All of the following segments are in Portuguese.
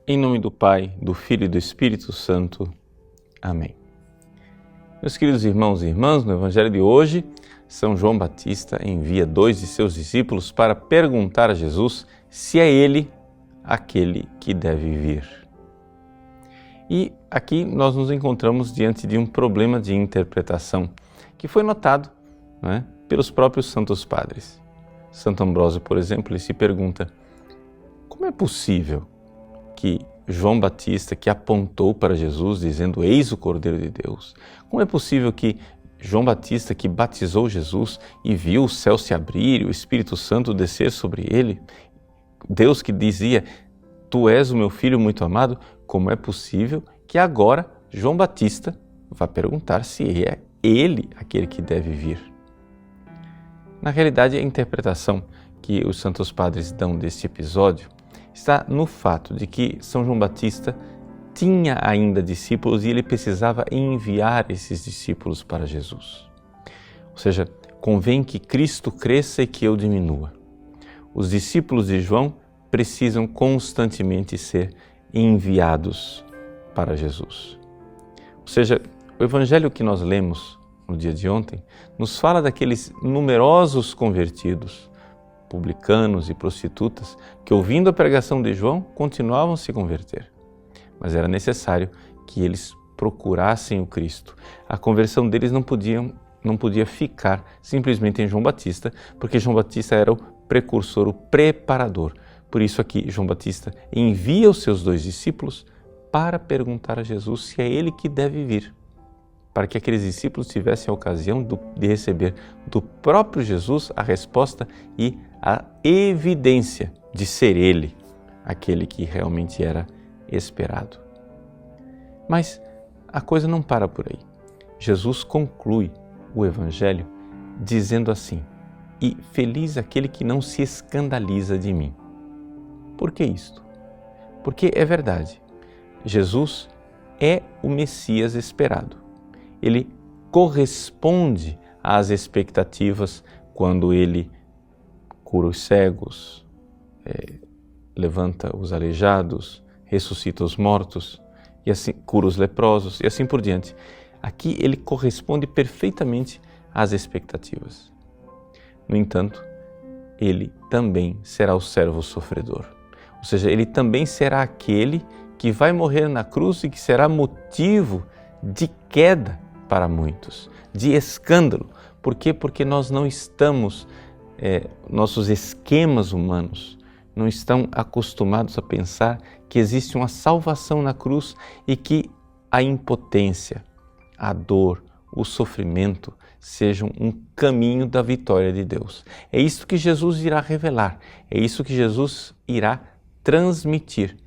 Em nome do Pai, do Filho e do Espírito Santo. Amém. Meus queridos irmãos e irmãs, no Evangelho de hoje, São João Batista envia 2 de seus discípulos para perguntar a Jesus se é ele aquele que deve vir. E aqui nós nos encontramos diante de um problema de interpretação que foi notado, pelos próprios santos padres. Santo Ambrósio, por exemplo, ele se pergunta: como é possível que João Batista, que apontou para Jesus dizendo eis o Cordeiro de Deus, como é possível que João Batista, que batizou Jesus e viu o céu se abrir e o Espírito Santo descer sobre ele, Deus que dizia tu és o meu filho muito amado, como é possível que agora João Batista vá perguntar se é ele aquele que deve vir? Na realidade, a interpretação que os santos padres dão deste episódio está no fato de que São João Batista tinha ainda discípulos e ele precisava enviar esses discípulos para Jesus. Ou seja, convém que Cristo cresça e que eu diminua. Os discípulos de João precisam constantemente ser enviados para Jesus. Ou seja, o evangelho que nós lemos no dia de ontem nos fala daqueles numerosos convertidos, publicanos e prostitutas, que ouvindo a pregação de João continuavam a se converter. Mas era necessário que eles procurassem o Cristo. A conversão deles não podia ficar simplesmente em João Batista, porque João Batista era o precursor, o preparador. Por isso aqui João Batista envia os seus 2 discípulos para perguntar a Jesus se é ele que deve vir, para que aqueles discípulos tivessem a ocasião de receber do próprio Jesus a resposta e a evidência de ser ele aquele que realmente era esperado. Mas a coisa não para por aí. Jesus conclui o Evangelho dizendo assim: e feliz aquele que não se escandaliza de mim. Por que isto? Porque é verdade, Jesus é o Messias esperado. Ele corresponde às expectativas quando ele cura os cegos, levanta os aleijados, ressuscita os mortos, e assim cura os leprosos e assim por diante. Aqui ele corresponde perfeitamente às expectativas. No entanto, ele também será o servo sofredor. Ou seja, ele também será aquele que vai morrer na cruz e que será motivo de queda para muitos, de escândalo. Por quê? Porque nós não estamos, nossos esquemas humanos não estão acostumados a pensar que existe uma salvação na cruz e que a impotência, a dor, o sofrimento sejam um caminho da vitória de Deus. É isso que Jesus irá revelar, é isso que Jesus irá transmitir.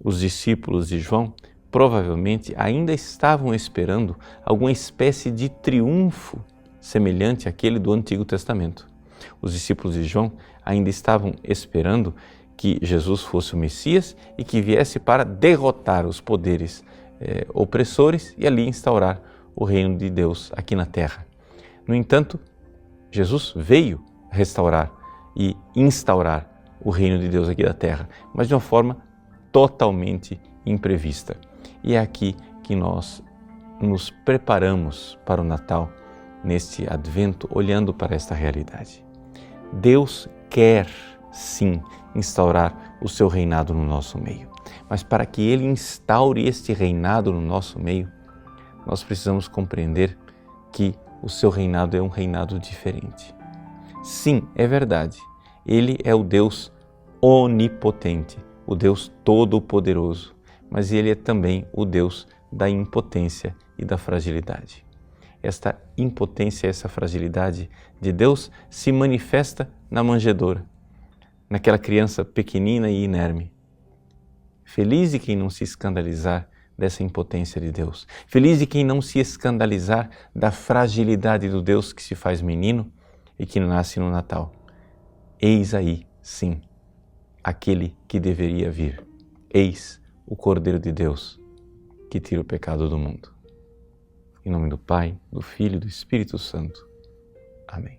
Os discípulos de João provavelmente ainda estavam esperando alguma espécie de triunfo semelhante àquele do Antigo Testamento. Os discípulos de João ainda estavam esperando que Jesus fosse o Messias e que viesse para derrotar os poderes opressores e ali instaurar o reino de Deus aqui na terra. No entanto, Jesus veio restaurar e instaurar o reino de Deus aqui da terra, mas de uma forma totalmente imprevista. E é aqui que nós nos preparamos para o Natal, neste Advento, olhando para esta realidade. Deus quer, sim, instaurar o seu reinado no nosso meio. Mas para que Ele instaure este reinado no nosso meio, nós precisamos compreender que o seu reinado é um reinado diferente. Sim, é verdade, Ele é o Deus onipotente, o Deus todo-poderoso, mas Ele é também o Deus da impotência e da fragilidade. Esta impotência, essa fragilidade de Deus se manifesta na manjedoura, naquela criança pequenina e inerme. Feliz de quem não se escandalizar dessa impotência de Deus. Feliz de quem não se escandalizar da fragilidade do Deus que se faz menino e que nasce no Natal. Eis aí, sim, aquele que deveria vir. Eis o Cordeiro de Deus que tira o pecado do mundo. Em nome do Pai, do Filho e do Espírito Santo. Amém.